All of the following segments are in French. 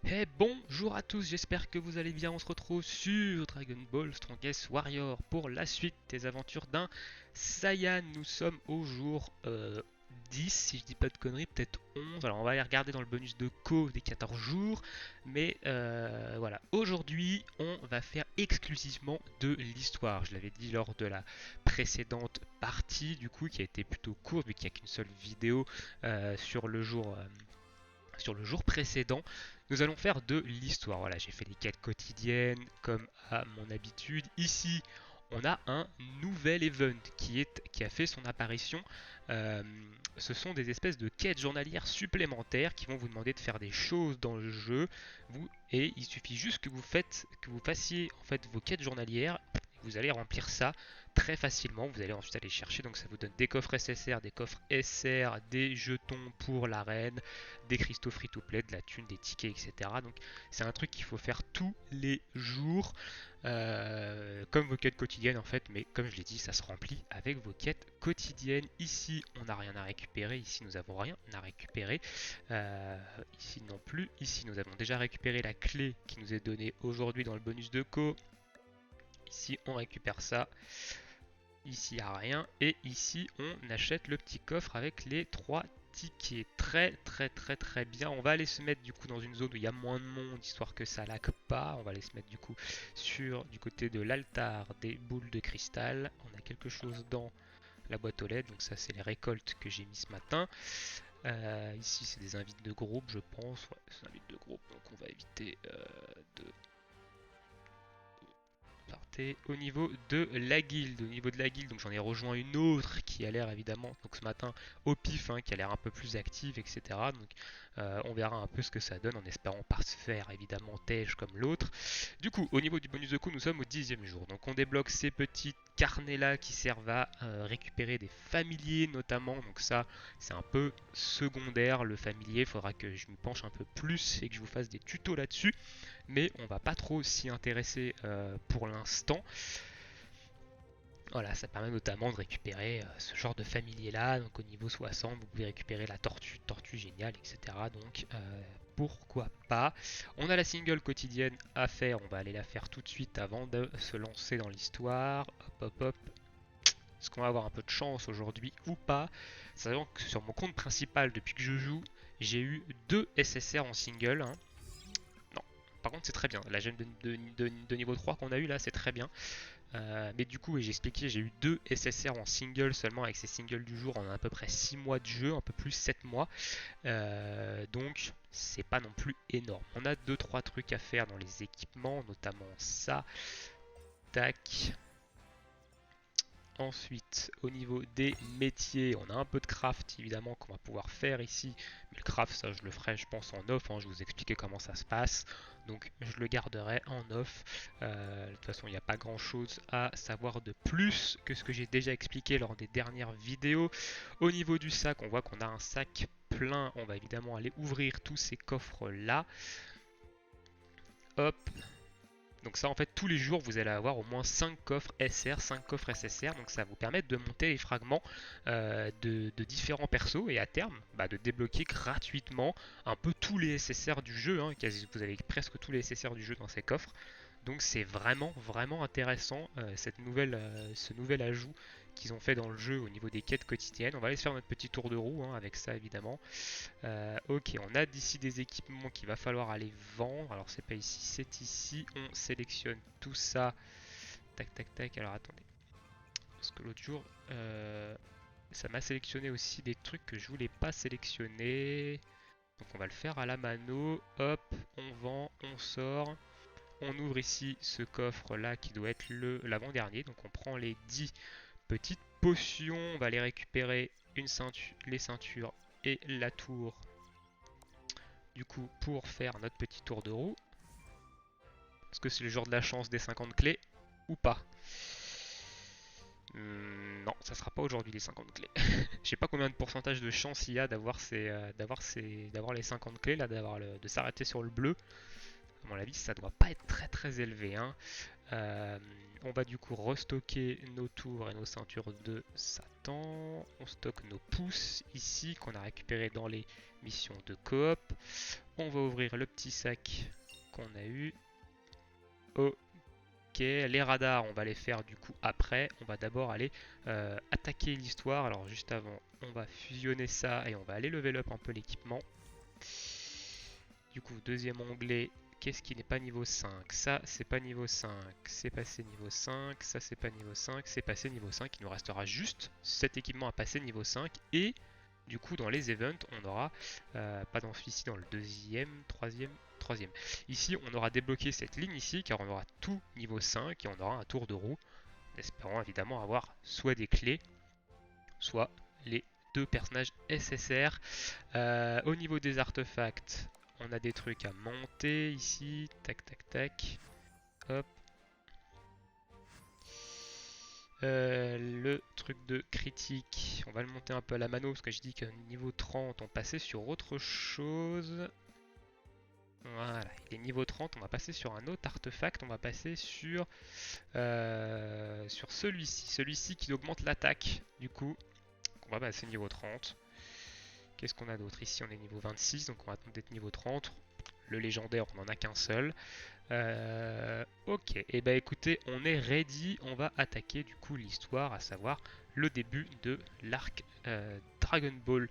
Eh bonjour à tous, j'espère que vous allez bien. On se retrouve sur Dragon Ball Strongest Warrior pour la suite des aventures d'un Saiyan. Nous sommes au jour 10, si je dis pas de conneries, peut-être 11. Alors on va aller regarder dans le bonus de Ko des 14 jours. Mais voilà, aujourd'hui on va faire exclusivement de l'histoire. Je l'avais dit lors de la précédente partie, du coup, qui a été plutôt courte, vu qu'il n'y a qu'une seule vidéo sur le jour. Sur le jour précédent, nous allons faire de l'histoire. Voilà, j'ai fait les quêtes quotidiennes comme à mon habitude. Ici, on a un nouvel event qui a fait son apparition. Euh, Ce sont des espèces de quêtes journalières supplémentaires qui vont vous demander de faire des choses dans le jeu. Et il suffit juste que vous fassiez en fait vos quêtes journalières. Vous allez remplir ça très facilement. Vous allez ensuite aller chercher. Donc ça vous donne des coffres SSR, des coffres SR, des jetons pour l'arène, des cristaux free to play, de la thune, des tickets, etc. Donc c'est un truc qu'il faut faire tous les jours, comme vos quêtes quotidiennes en fait, mais comme je l'ai dit, ça se remplit avec vos quêtes quotidiennes. Ici, on n'a rien à récupérer, ici nous avons rien à récupérer, ici non plus. Ici, nous avons déjà récupéré la clé qui nous est donnée aujourd'hui dans le bonus de Co. Ici, on récupère ça. Ici, il n'y a rien. Et ici, on achète le petit coffre avec les 3 tickets. Très, très, très, très bien. On va aller se mettre du coup dans une zone où il y a moins de monde, histoire que ça lag pas. On va aller se mettre du coup du côté de l'altar des boules de cristal. On a quelque chose dans la boîte aux lettres. Donc ça, c'est les récoltes que j'ai mis ce matin. Ici, c'est des invites de groupe, je pense. Ouais, c'est un invite de groupe. Donc on va éviter de partez au niveau de la guilde. Au niveau de la guilde, donc j'en ai rejoint une autre qui a l'air évidemment, donc ce matin au pif, hein, qui a l'air un peu plus active, etc. Donc on verra un peu ce que ça donne en espérant pas se faire évidemment tège comme l'autre. Du coup, au niveau du bonus de coup, nous sommes au 10e jour. Donc on débloque ces petits carnets là qui servent à récupérer des familiers notamment. Donc ça, c'est un peu secondaire. Le familier, il faudra que je m'y penche un peu plus et que je vous fasse des tutos là-dessus, mais on va pas trop s'y intéresser pour l'instant. Voilà, ça permet notamment de récupérer ce genre de familier là. Donc au niveau 60, vous pouvez récupérer la tortue géniale, etc. Donc pourquoi pas. On a la single quotidienne à faire, on va aller la faire tout de suite avant de se lancer dans l'histoire. Hop hop hop. Est-ce qu'on va avoir un peu de chance aujourd'hui ou pas? Sachant que sur mon compte principal, depuis que je joue, j'ai eu 2 SSR en single, hein. Non. Par contre, c'est très bien. La gemme de niveau 3 qu'on a eu là, c'est très bien. Mais du coup, j'ai expliqué, j'ai eu 2 SSR en single seulement. Avec ces singles du jour, on a à peu près 6 mois de jeu, un peu plus 7 mois. Donc, c'est pas non plus énorme. On a deux trois trucs à faire dans les équipements, notamment ça. Tac. Ensuite, au niveau des métiers, on a un peu de craft évidemment qu'on va pouvoir faire ici. Mais le craft, ça je le ferai je pense en off, hein, je vous expliquer comment ça se passe. Donc je le garderai en off. De toute façon, il n'y a pas grand chose à savoir de plus que ce que j'ai déjà expliqué lors des dernières vidéos. Au niveau du sac, on voit qu'on a un sac plein. On va évidemment aller ouvrir tous ces coffres là. Hop, donc ça en fait tous les jours vous allez avoir au moins 5 coffres SR, 5 coffres SSR, donc ça va vous permettre de monter les fragments de différents persos et à terme de débloquer gratuitement un peu tous les SSR du jeu, hein. Vous avez presque tous les SSR du jeu dans ces coffres. Donc c'est vraiment vraiment intéressant ce nouvel ajout qu'ils ont fait dans le jeu au niveau des quêtes quotidiennes. On va aller se faire notre petit tour de roue, hein, avec ça évidemment. Ok, on a d'ici des équipements qu'il va falloir aller vendre. Alors c'est pas ici, c'est ici. On sélectionne tout ça. Tac, tac, tac. Alors attendez. Parce que l'autre jour, ça m'a sélectionné aussi des trucs que je voulais pas sélectionner. Donc on va le faire à la mano. Hop, on vend, on sort. On ouvre ici ce coffre là qui doit être l'avant-dernier. Donc on prend les 10 petites potions. On va les récupérer une ceinture, les ceintures et la tour du coup pour faire notre petit tour de roue. Est-ce que c'est le genre de la chance des 50 clés ou pas? Non, ça sera pas aujourd'hui les 50 clés. Je sais pas combien de pourcentage de chance il y a d'avoir les 50 clés là, de s'arrêter sur le bleu. À mon avis, ça doit pas être très très élevé, hein. On va du coup restocker nos tours et nos ceintures de Satan. On stocke nos pouces ici qu'on a récupéré dans les missions de coop. On va ouvrir le petit sac qu'on a eu. Ok, les radars, on va les faire du coup après. On va d'abord aller attaquer l'histoire. Alors juste avant, on va fusionner ça et on va aller level up un peu l'équipement. Du coup, deuxième onglet, qu'est-ce qui n'est pas niveau 5? Ça, c'est pas niveau 5. C'est passé niveau 5. Ça, c'est pas niveau 5. C'est passé niveau 5. Il nous restera juste cet équipement à passer niveau 5. Et du coup, dans les events, on aura, pas dans celui-ci, dans le deuxième, troisième. Ici, on aura débloqué cette ligne ici, car on aura tout niveau 5 et on aura un tour de roue. Espérant évidemment avoir soit des clés, soit les deux personnages SSR. Au niveau des artefacts, on a des trucs à monter ici. Tac, tac, tac. Hop. Le truc de critique, on va le monter un peu à la mano parce que je dis qu'à niveau 30, on passait sur autre chose. Voilà, il est niveau 30, on va passer sur un autre artefact, on va passer sur celui-ci. Celui-ci qui augmente l'attaque, du coup, on va passer niveau 30. Qu'est-ce qu'on a d'autre? Ici, on est niveau 26, donc on va attendre d'être niveau 30. Le légendaire, on n'en a qu'un seul. Ok, et bah écoutez, on est ready, on va attaquer du coup l'histoire, à savoir le début de l'arc Dragon Ball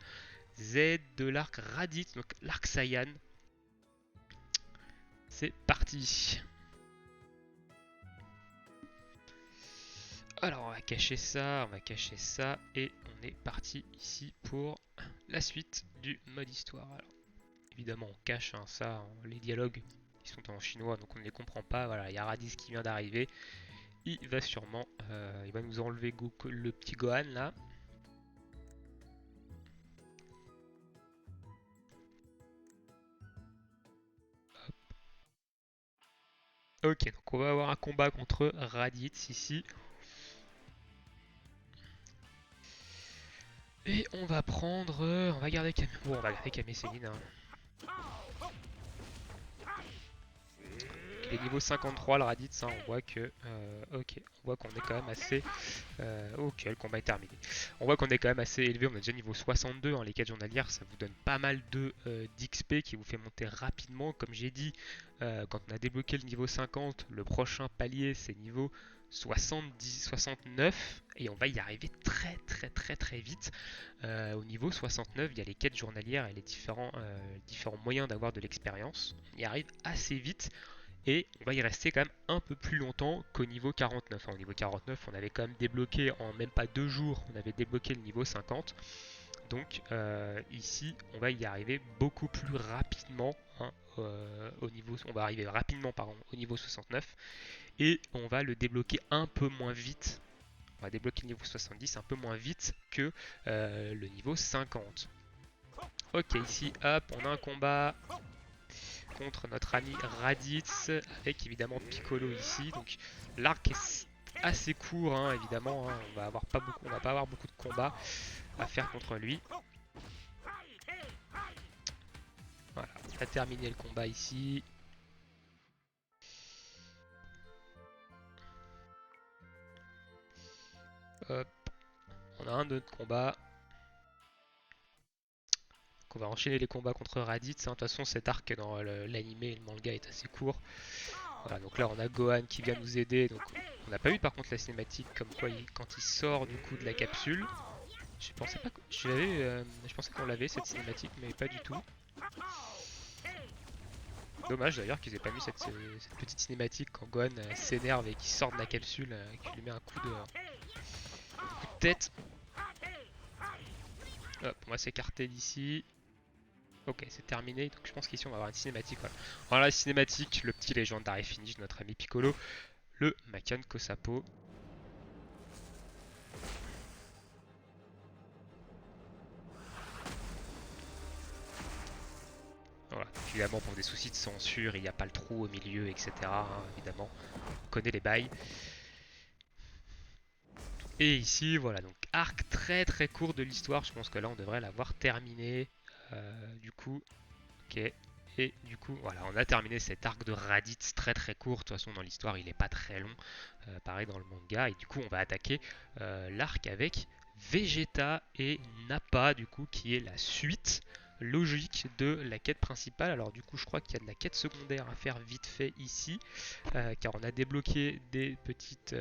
Z, de l'arc Raditz, donc l'arc Saiyan. C'est parti. Alors on va cacher ça, et on est parti ici pour la suite du mode histoire. Alors, évidemment on cache ça, les dialogues ils sont en chinois donc on ne les comprend pas. Voilà, il y a Raditz qui vient d'arriver. Il va sûrement, il va nous enlever le petit Gohan là. Ok, donc on va avoir un combat contre Raditz ici. Et on va prendre, on va garder Kame. Bon, on va garder Kame Sennin. Il est niveau 53 le Raditz, on voit que, ok, on voit qu'on est quand même assez, ok, le combat est terminé. On voit qu'on est quand même assez élevé, on est déjà niveau 62, les quêtes journalières, ça vous donne pas mal d'XP qui vous fait monter rapidement, comme j'ai dit, quand on a débloqué le niveau 50, le prochain palier c'est niveau 70, 69, et on va y arriver très vite. Au niveau 69, il y a les quêtes journalières et les différents moyens d'avoir de l'expérience. On y arrive assez vite. Et on va y rester quand même un peu plus longtemps qu'au niveau 49. Au niveau 49, on avait quand même débloqué en même pas 2 jours, on avait débloqué le niveau 50. Donc ici, on va y arriver beaucoup plus rapidement. On va arriver rapidement au niveau 69. Et on va le débloquer un peu moins vite. On va débloquer le niveau 70 un peu moins vite que le niveau 50. Ok, ici, hop, on a un combat contre notre ami Raditz, avec évidemment Piccolo ici. Donc l'arc est assez court, évidemment. On va pas avoir beaucoup de combats à faire contre lui. Voilà, on a terminé le combat ici. Hop, on a un autre combat. Donc on va enchaîner les combats contre Raditz. De toute façon, cet arc dans l'animé et le manga est assez court. Voilà, donc là on a Gohan qui vient nous aider. Donc on n'a pas eu par contre la cinématique comme quoi quand il sort du coup de la capsule. Je pensais pas que je pensais qu'on l'avait cette cinématique, mais pas du tout. Dommage d'ailleurs qu'ils aient pas mis cette petite cinématique quand Gohan s'énerve et qu'il sort de la capsule, qu'il lui met un coup de tête. Hop, on va s'écarter d'ici. Ok, c'est terminé. Donc je pense qu'ici on va avoir une cinématique. Voilà. Alors la cinématique, le petit légendaire est fini, notre ami Piccolo, le Makan Kosapo. Voilà, évidemment pour des soucis de censure, il n'y a pas le trou au milieu, etc. Évidemment, on connaît les bails. Et ici, voilà, donc arc très court de l'histoire. Je pense que là, on devrait l'avoir terminé. Du coup, ok. Et du coup, voilà, on a terminé cet arc de Raditz très court. De toute façon, dans l'histoire, il n'est pas très long. Pareil dans le manga. Et du coup, on va attaquer l'arc avec Vegeta et Nappa, du coup, qui est la suite logique de la quête principale. Alors du coup je crois qu'il y a de la quête secondaire à faire vite fait ici, car on a débloqué des petites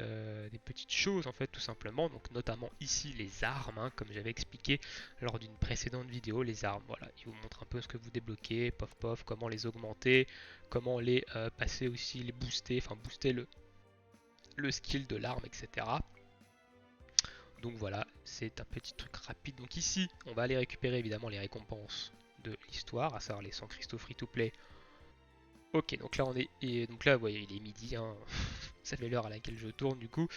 choses en fait tout simplement, donc notamment ici les armes, hein, comme j'avais expliqué lors d'une précédente vidéo, les armes, voilà, il vous montre un peu ce que vous débloquez, pof pof, comment les augmenter, comment les passer aussi, les booster, enfin booster le skill de l'arme, etc. Donc voilà, c'est un petit truc rapide. Donc ici, on va aller récupérer évidemment les récompenses de l'histoire, à savoir les 100 cristaux free to play. Ok, donc là on est, et donc là vous voyez il est midi, hein. Ça fait l'heure à laquelle je tourne du coup,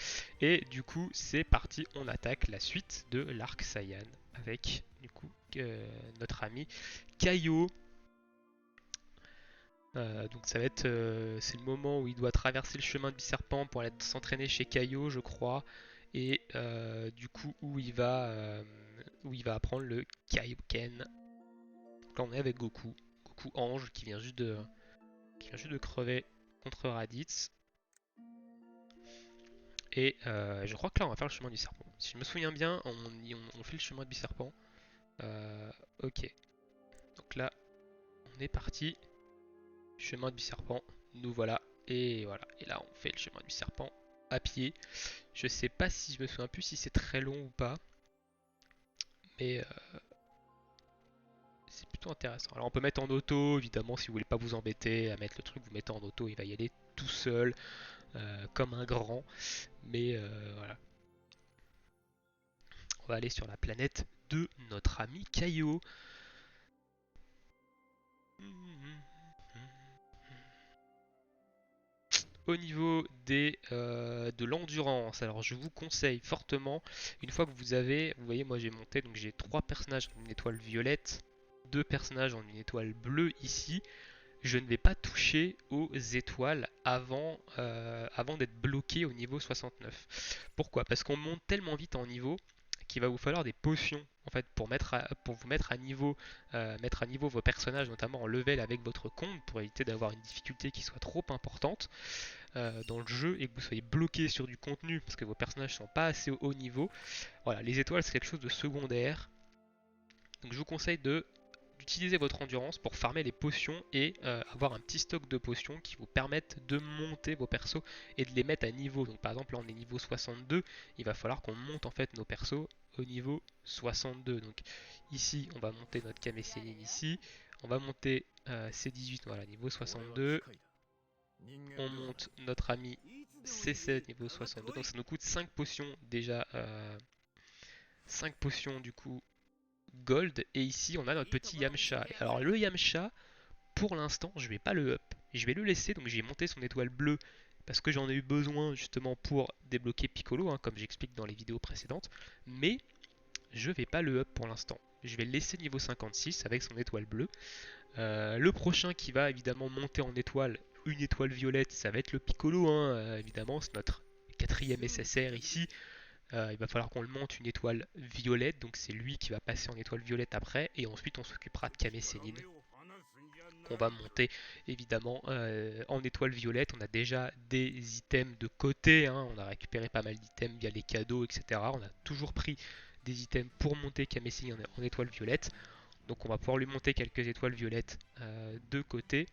et du coup c'est parti, on attaque la suite de l'arc Saiyan avec du coup notre ami Kaio. Donc ça va être, c'est le moment où il doit traverser le chemin de Biserpent pour aller s'entraîner chez Kaio, je crois, et du coup où il va apprendre le Kaioken. Donc là on est avec Goku, Goku Ange qui vient juste de crever contre Raditz. Et je crois que là on va faire le chemin du serpent. Si je me souviens bien, on fait le chemin du serpent. Ok, donc là on est parti. Chemin du serpent, nous voilà. Et voilà, et là on fait le chemin du serpent à pied. Je sais pas si je me souviens plus si c'est très long ou pas, mais c'est plutôt intéressant. Alors on peut mettre en auto, évidemment, si vous voulez pas vous embêter à mettre le truc, vous mettez en auto, il va y aller tout seul, comme un grand. Mais voilà, on va aller sur la planète de notre ami Kaio. Au niveau de l'endurance, alors je vous conseille fortement, une fois que vous voyez moi j'ai monté, donc j'ai 3 personnages en une étoile violette, 2 personnages en une étoile bleue ici, je ne vais pas toucher aux étoiles avant d'être bloqué au niveau 69. Pourquoi? Parce qu'on monte tellement vite en niveau qu'il va vous falloir des potions en fait pour vous mettre à niveau vos personnages, notamment en level avec votre compte, pour éviter d'avoir une difficulté qui soit trop importante dans le jeu et que vous soyez bloqué sur du contenu parce que vos personnages sont pas assez haut niveau. Voilà, les étoiles c'est quelque chose de secondaire. Donc je vous conseille d'utiliser votre endurance pour farmer les potions et avoir un petit stock de potions qui vous permettent de monter vos persos et de les mettre à niveau. Donc par exemple là on est niveau 62, il va falloir qu'on monte en fait nos persos au niveau 62. Donc ici on va monter notre Kame Sennin ici, on va monter C18 voilà niveau 62, on monte notre ami C7 niveau 62, donc ça nous coûte 5 potions déjà, 5 potions du coup gold, et ici on a notre petit Yamcha. Et alors le Yamcha, pour l'instant je vais pas le up, je vais le laisser, donc j'ai monté son étoile bleue parce que j'en ai eu besoin justement pour débloquer Piccolo, hein, comme j'explique dans les vidéos précédentes, mais je vais pas le up pour l'instant. Je vais le laisser niveau 56 avec son étoile bleue. Le prochain qui va évidemment monter en étoile, une étoile violette, ça va être le Piccolo, hein, évidemment, c'est notre 4ème SSR ici. Il va falloir qu'on le monte une étoile violette, donc c'est lui qui va passer en étoile violette après, et ensuite on s'occupera de Kame Sennin, qu'on va monter évidemment en étoile violette. On a déjà des items de côté, hein, on a récupéré pas mal d'items via les cadeaux, etc. On a toujours pris des items pour monter Kame Sennin en étoile violette. Donc on va pouvoir lui monter quelques étoiles violettes de côté.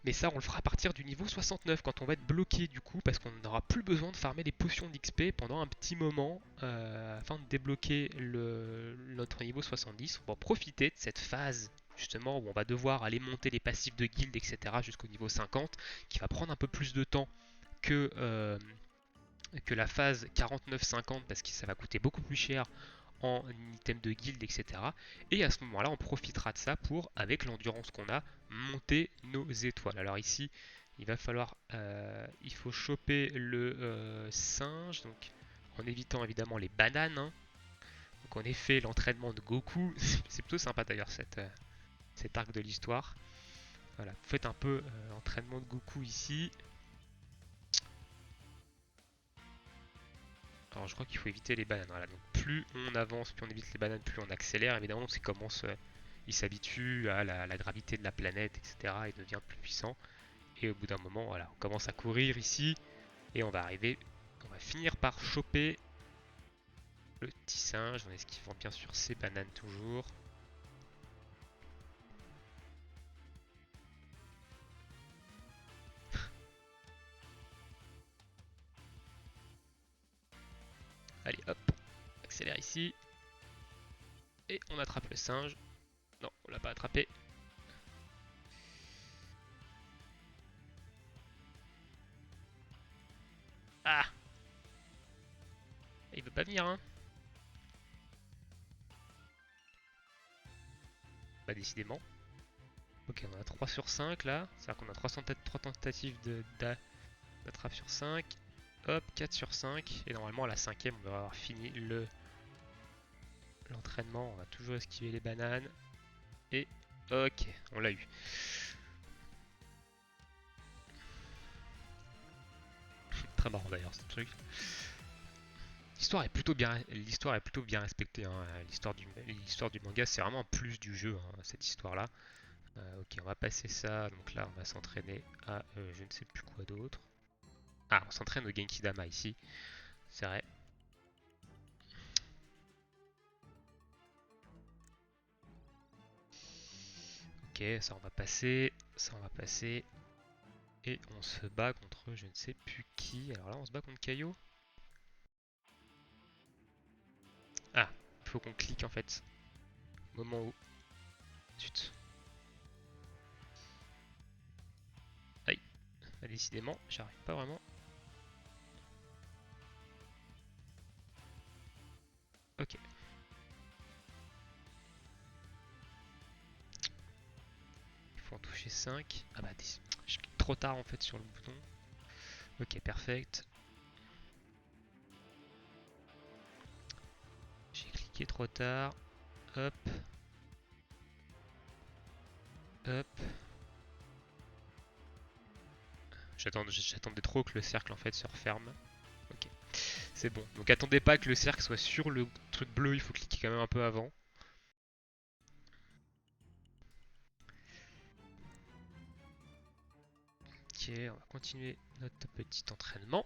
Mais ça, on le fera à partir du niveau 69 quand on va être bloqué du coup, parce qu'on n'aura plus besoin de farmer des potions d'XP pendant un petit moment afin de débloquer notre niveau 70. On va profiter de cette phase justement où on va devoir aller monter les passifs de guild, etc. jusqu'au niveau 50, qui va prendre un peu plus de temps que la phase 49-50 parce que ça va coûter beaucoup plus cher en item de guild, etc. Et à ce moment-là, on profitera de ça pour, avec l'endurance qu'on a, monter nos étoiles. Alors ici, il va falloir, il faut choper le singe, donc en évitant évidemment les bananes, hein. Donc en effet, l'entraînement de Goku, c'est plutôt sympa d'ailleurs cet arc de l'histoire. Voilà, vous faites un peu l'entraînement de Goku ici. Alors je crois qu'il faut éviter les bananes. Voilà, donc plus on avance, plus on évite les bananes, plus on accélère. Évidemment, donc il s'habitue à la gravité de la planète, etc. Et devient plus puissant. Et au bout d'un moment, voilà, on commence à courir ici. Et on va finir par choper le petit singe en esquivant bien sûr ces bananes toujours. accélère ici. Et on attrape le singe. Non, on l'a pas attrapé. Ah! Il veut pas venir, hein. Bah décidément. Ok, on a 3 sur 5 là. C'est-à-dire qu'on a 3 tentatives d'attrape sur 5. Hop, 4 sur 5. Et normalement à la cinquième, on devrait avoir fini l'entraînement. On va toujours esquiver les bananes. Et ok, on l'a eu. Très marrant d'ailleurs ce truc. L'histoire est plutôt bien respectée, hein. L'histoire du manga, c'est vraiment un plus du jeu, hein, cette histoire-là. Ok, on va passer ça. Donc là, on va s'entraîner à je ne sais plus quoi d'autre. Ah, on s'entraîne au Genki Dama ici. C'est vrai. Ok, ça on va passer. Ça on va passer. Et on se bat contre je ne sais plus qui. Alors là, on se bat contre Kaio. Ah, il faut qu'on clique en fait. Au moment où. Zut. Aïe. Ah, décidément, j'arrive pas vraiment. Ok. Il faut en toucher 5. Ah bah, je clique trop tard en fait sur le bouton. Ok, perfect. J'ai cliqué trop tard. Hop. Hop. J'attendais trop que le cercle en fait se referme. Ok, c'est bon. Donc attendez pas que le cercle soit sur le truc bleu, il faut cliquer quand même un peu avant. Ok, on va continuer notre petit entraînement.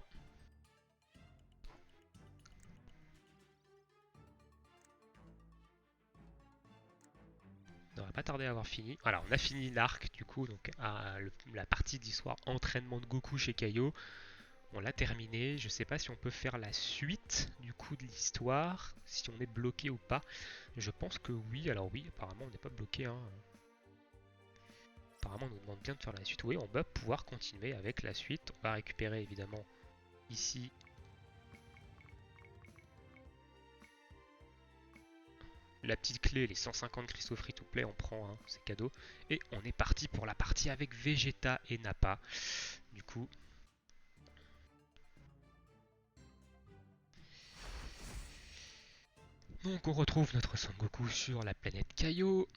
On va pas tarder à avoir fini. Voilà, on a fini l'arc du coup, donc la partie d'histoire entraînement de Goku chez Kaio. On l'a terminé. Je sais pas si on peut faire la suite du coup de l'histoire, si on est bloqué ou pas. Je pense que oui. Alors oui, apparemment on n'est pas bloqué, hein. Apparemment on nous demande bien de faire la suite. Oui, on va pouvoir continuer avec la suite. On va récupérer évidemment ici la petite clé, les 150 cristaux free to play, on prend, hein, c'est cadeau. Et on est parti pour la partie avec Vegeta et Nappa. Du coup, donc on retrouve notre Son Goku sur la planète Kaio.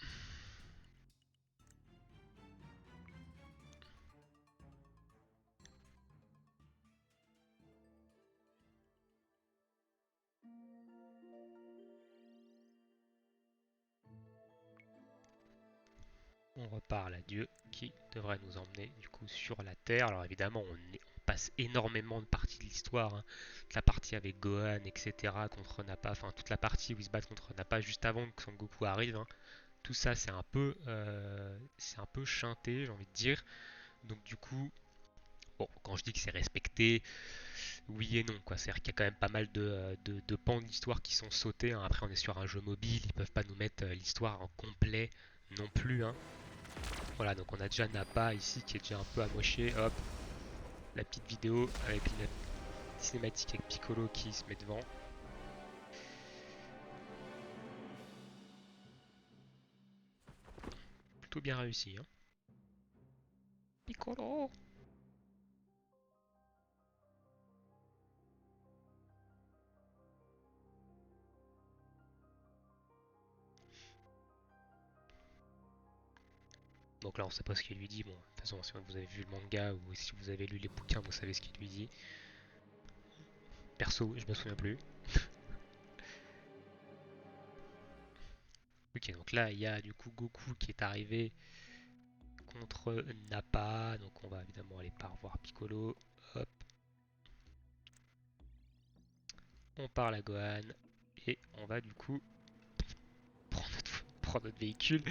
On repart à Dieu qui devrait nous emmener du coup sur la Terre. Alors évidemment, on passe énormément de parties de l'histoire, hein. La partie avec Gohan, etc. contre Nappa, enfin toute la partie où ils se battent contre Nappa juste avant que Son Goku arrive, hein. Tout ça, c'est un peu chanté, j'ai envie de dire. Donc du coup, bon, quand je dis que c'est respecté, oui et non, quoi. C'est-à-dire qu'il y a quand même pas mal de pans de l'histoire qui sont sautés, hein. Après, on est sur un jeu mobile, ils peuvent pas nous mettre l'histoire en complet non plus, hein. Voilà, donc on a déjà Nappa ici qui est déjà un peu amoché. Hop, la petite vidéo avec une cinématique avec Piccolo qui se met devant. Plutôt bien réussi, hein. Piccolo! Donc là, on sait pas ce qu'il lui dit. Bon, de toute façon, si vous avez vu le manga ou si vous avez lu les bouquins, vous savez ce qu'il lui dit. Perso, je me souviens plus. Ok, donc là, il y a du coup Goku qui est arrivé contre Nappa. Donc on va évidemment aller par voir Piccolo. Hop, on parle à Gohan. Et on va du coup prendre notre véhicule.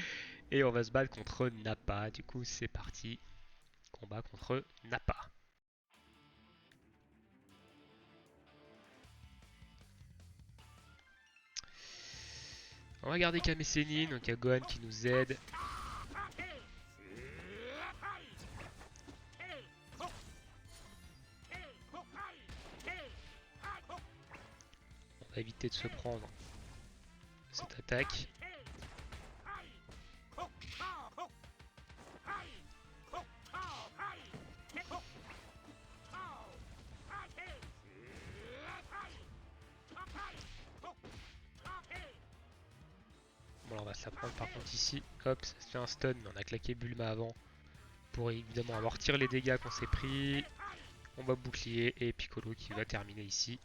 Et on va se battre contre Nappa. Du coup, c'est parti. Combat contre Nappa. On va garder Kame Sennin, donc il y a Gohan qui nous aide. On va éviter de se prendre cette attaque. Bon là on va se la prendre par contre ici. Hop, ça se fait un stun, mais on a claqué Bulma avant. Pour évidemment amortir les dégâts qu'on s'est pris. On va bouclier et Piccolo qui va terminer ici.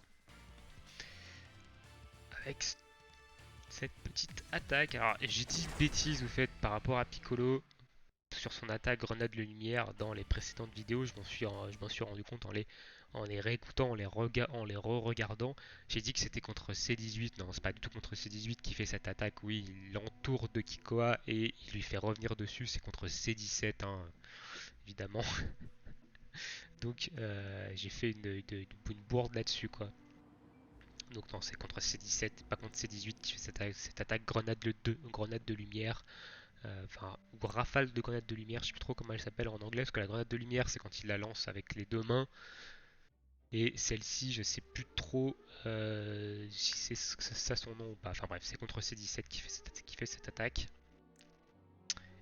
Avec cette petite attaque. Alors j'ai dit une bêtise au fait par rapport à Piccolo. Sur son attaque grenade de lumière dans les précédentes vidéos, je m'en suis rendu compte en les réécoutant, en les re-regardant. J'ai dit que c'était contre C18, non c'est pas du tout contre C18 qui fait cette attaque, oui il l'entoure de Kikoa et il lui fait revenir dessus, c'est contre C17 hein, évidemment. Donc j'ai fait une bourde là-dessus quoi. Donc non c'est contre C17, pas contre C18 qui fait cette attaque grenade de lumière. Enfin, ou rafale de grenade de lumière, je sais plus trop comment elle s'appelle en anglais, parce que la grenade de lumière c'est quand il la lance avec les deux mains, et celle-ci je sais plus trop si c'est ça son nom ou pas, enfin bref, c'est contre C17 qui fait cette attaque.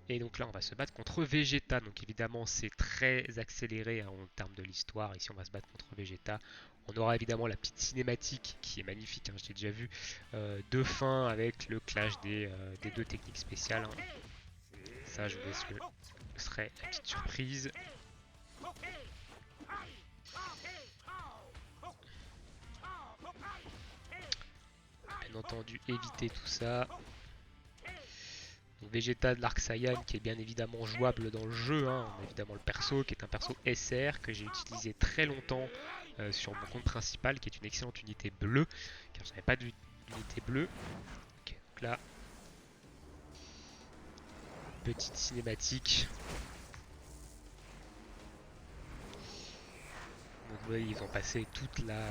Et donc là on va se battre contre Vegeta, donc évidemment c'est très accéléré hein, en termes de l'histoire, ici on va se battre contre Vegeta. On aura évidemment la petite cinématique qui est magnifique, hein, je l'ai déjà vu, de fin avec le clash des deux techniques spéciales. Hein. Ça je vous laisse ce serait la petite surprise. Bien entendu, éviter tout ça. Donc, Vegeta de l'Arc Saiyan qui est bien évidemment jouable dans le jeu. Hein. On a évidemment le perso qui est un perso SR que j'ai utilisé très longtemps sur mon compte principal qui est une excellente unité bleue car je n'avais pas d'unité bleue. Okay, donc là, petite cinématique. Donc vous voyez, ils ont passé toute la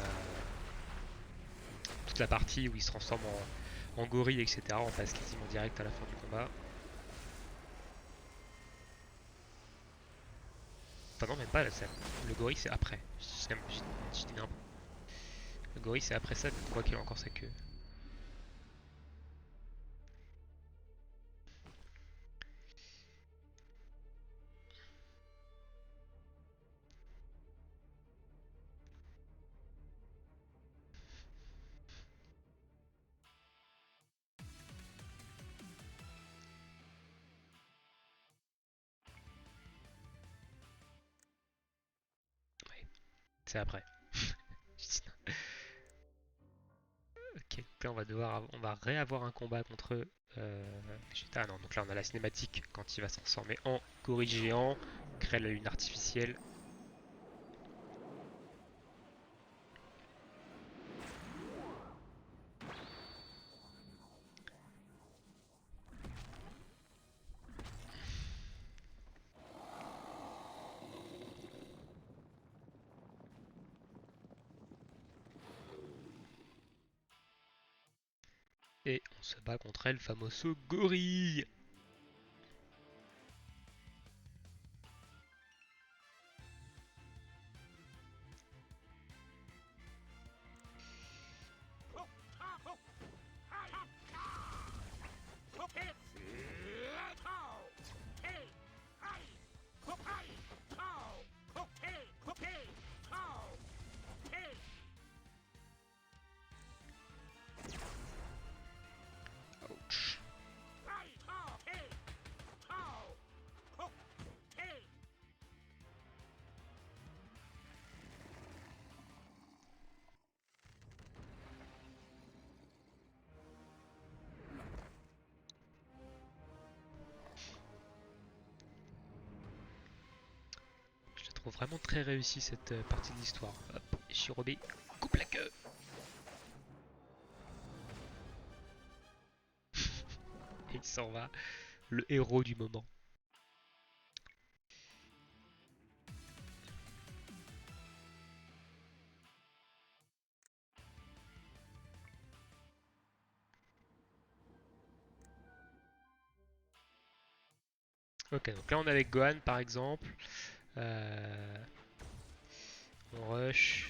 partie où ils se transforment en gorille, etc. On passe quasiment direct à la fin du combat. Enfin non, même pas, le gorille c'est après. Je dis n'importe. Le gorille c'est après ça, mais quoi qu'il a encore sa queue. Ouais, c'est après. Ok, donc là on va réavoir un combat contre Vegeta. Non, donc là on a la cinématique quand il va se transformer en gorille géant, créer la lune artificielle. Et on se bat contre El Famoso Gorille. Ouch. Je la trouve vraiment très réussie cette partie de l'histoire. Hop, Shirobe coupe la queue. Et il s'en va, le héros du moment. Ok, donc là on est avec Gohan par exemple. Euh, on rush.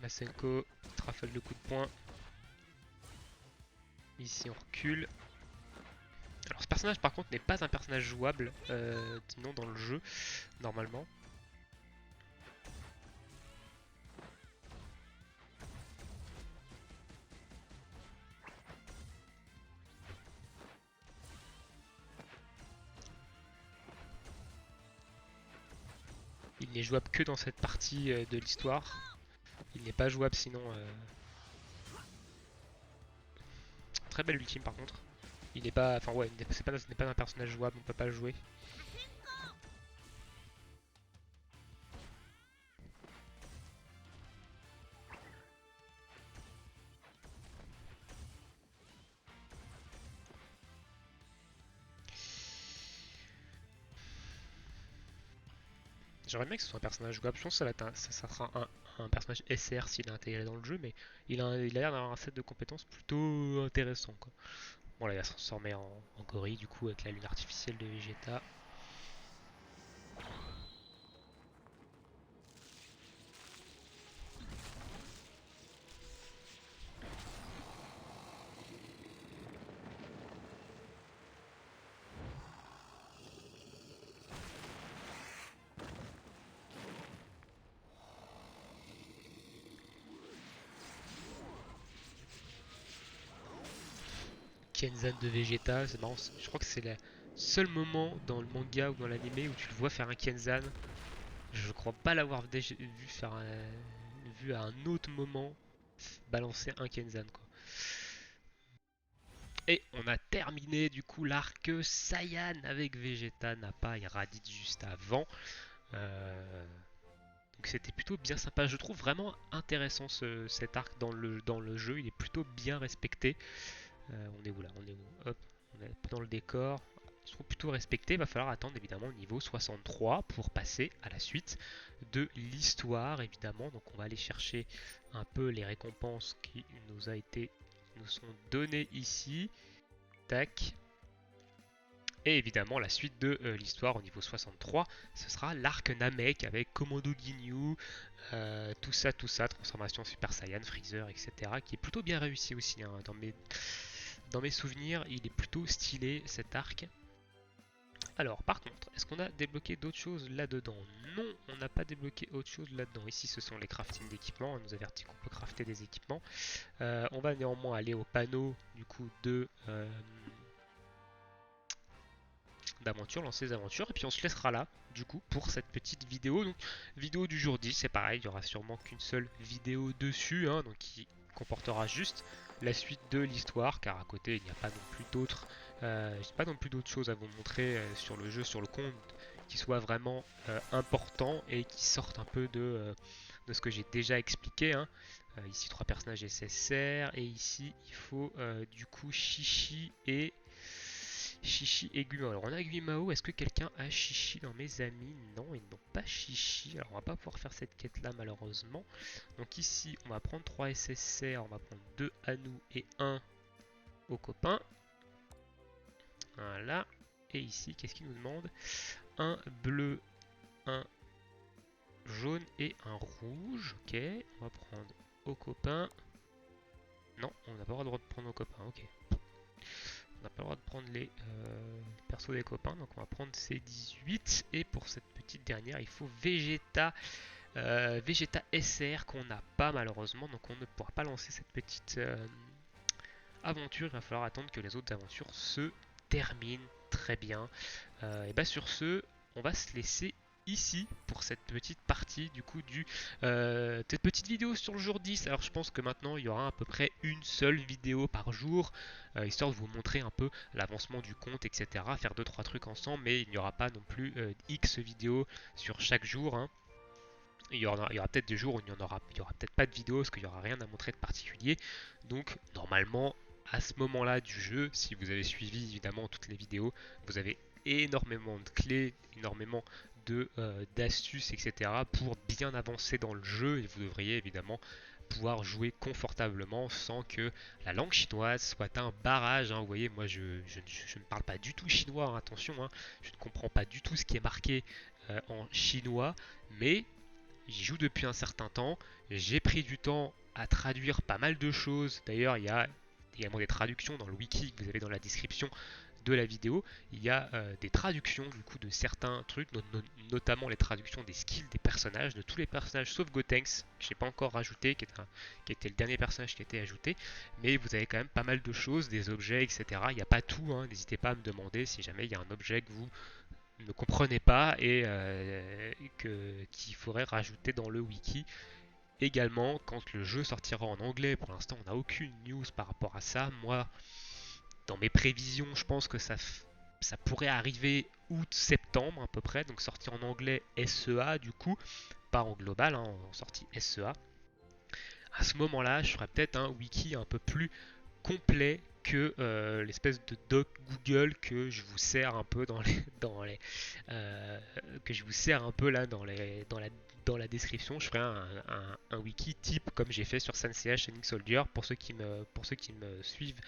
Masenko trafale le coup de poing. Ici on recule. Alors ce personnage par contre n'est pas un personnage jouable, sinon dans le jeu, normalement. Il n'est jouable que dans cette partie de l'histoire. Il n'est pas jouable sinon. Très belle ultime par contre. Il n'est pas. Enfin ouais, ce n'est pas un personnage jouable, on peut pas le jouer. J'aimerais bien que ce soit un personnage jouable. Je pense que ça sera un personnage SR s'il est intégré dans le jeu, mais il a l'air d'avoir un set de compétences plutôt intéressant, quoi. Bon là il va se transformer en gorille du coup avec la lune artificielle de Vegeta. Kenzan de Vegeta, c'est marrant, je crois que c'est le seul moment dans le manga ou dans l'anime où tu le vois faire un Kenzan. Je crois pas l'avoir déjà vu faire vu à un autre moment balancer un Kenzan quoi. Et on a terminé du coup l'arc Saiyan avec Vegeta, Nappa et Raditz juste avant. Donc c'était plutôt bien sympa. Je trouve vraiment intéressant cet arc dans le jeu. Il est plutôt bien respecté. On est où là? On est où? Hop, on est dans le décor. Ils sont plutôt respectés. Il va falloir attendre évidemment le niveau 63 pour passer à la suite de l'histoire évidemment. Donc on va aller chercher un peu les récompenses qui nous sont données ici. Tac. Et évidemment, la suite de l'histoire au niveau 63, ce sera l'arc Namek avec Commando Ginyu, tout ça, transformation Super Saiyan, Freezer, etc. qui est plutôt bien réussi aussi. Hein. Dans mes souvenirs, il est plutôt stylé cet arc. Alors, par contre, est-ce qu'on a débloqué d'autres choses là-dedans? Non, on n'a pas débloqué autre chose là-dedans. Ici, ce sont les crafting d'équipements. On nous avertit qu'on peut crafter des équipements. On va néanmoins aller au panneau du coup d'aventure, lancer des aventures, et puis on se laissera là, du coup, pour cette petite vidéo. Donc, vidéo du jour 10, c'est pareil, il y aura sûrement qu'une seule vidéo dessus, hein, donc qui comportera juste la suite de l'histoire, car à côté, il n'y a pas non plus d'autres choses à vous montrer sur le jeu, sur le compte, qui soient vraiment importants et qui sortent un peu de ce que j'ai déjà expliqué. Hein. Ici, 3 personnages SSR, et ici, il faut du coup Chichi et Guimao. Alors on a Guimao, est-ce que quelqu'un a Chichi dans mes amis? Non, ils n'ont pas Chichi. Alors on va pas pouvoir faire cette quête là malheureusement. Donc ici on va prendre 3 SSR, on va prendre 2 à nous et 1 aux copains. Voilà. Et ici, qu'est-ce qu'il nous demande? Un bleu, un jaune et un rouge. Ok, on va prendre aux copains. Non, on n'a pas le droit de prendre aux copains. Ok. On n'a pas le droit de prendre les persos des copains, donc on va prendre ces 18. Et pour cette petite dernière, il faut Vegeta, Vegeta SR qu'on n'a pas malheureusement, donc on ne pourra pas lancer cette petite aventure. Il va falloir attendre que les autres aventures se terminent très bien. Et bah sur ce, on va se laisser ici pour cette petite partie du coup cette petite vidéo sur le jour 10. Alors je pense que maintenant il y aura à peu près une seule vidéo par jour, histoire de vous montrer un peu l'avancement du compte, etc. Faire 2-3 trucs ensemble, mais il n'y aura pas non plus X vidéos sur chaque jour. Hein. Il y aura peut-être des jours où il y aura peut-être pas de vidéo parce qu'il n'y aura rien à montrer de particulier. Donc normalement, à ce moment-là du jeu, si vous avez suivi évidemment toutes les vidéos, vous avez énormément de clés, énormément d'astuces, etc. pour bien avancer dans le jeu et vous devriez évidemment pouvoir jouer confortablement sans que la langue chinoise soit un barrage, hein. Vous voyez, moi je ne parle pas du tout chinois, hein, attention, hein. Je ne comprends pas du tout ce qui est marqué en chinois, mais j'y joue depuis un certain temps. J'ai pris du temps à traduire pas mal de choses. D'ailleurs, il y a également des traductions dans le wiki que vous avez dans la description de la vidéo. Il y a des traductions du coup de certains trucs, notamment les traductions des skills des personnages, de tous les personnages sauf Gotenks, que je n'ai pas encore rajouté, qui était le dernier personnage qui a été ajouté. Mais vous avez quand même pas mal de choses, des objets, etc. Il n'y a pas tout, hein. N'hésitez pas à me demander si jamais il y a un objet que vous ne comprenez pas et qu'il faudrait rajouter dans le wiki. Également, quand le jeu sortira en anglais, pour l'instant on n'a aucune news par rapport à ça. Moi, dans mes prévisions, je pense que ça pourrait arriver août-septembre à peu près, donc sortir en anglais SEA du coup, pas en global, hein, en sortie SEA. À ce moment-là, je ferai peut-être un wiki un peu plus complet que l'espèce de doc Google que je vous sers un peu que je vous sers un peu là dans la description. Je ferai un wiki type comme j'ai fait sur SNCH Shining Soldier pour ceux qui me suivent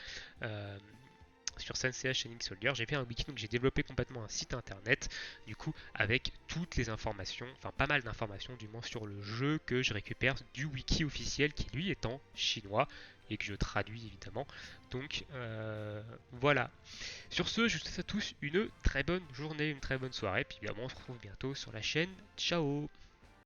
sur SNCH Shining Soldier. J'ai fait un wiki, donc j'ai développé complètement un site internet du coup avec toutes les informations, enfin pas mal d'informations du moins sur le jeu que je récupère du wiki officiel qui lui est en chinois et que je traduis évidemment. Donc voilà. Sur ce, je vous souhaite à tous une très bonne journée, une très bonne soirée, puis évidemment on se retrouve bientôt sur la chaîne. Ciao.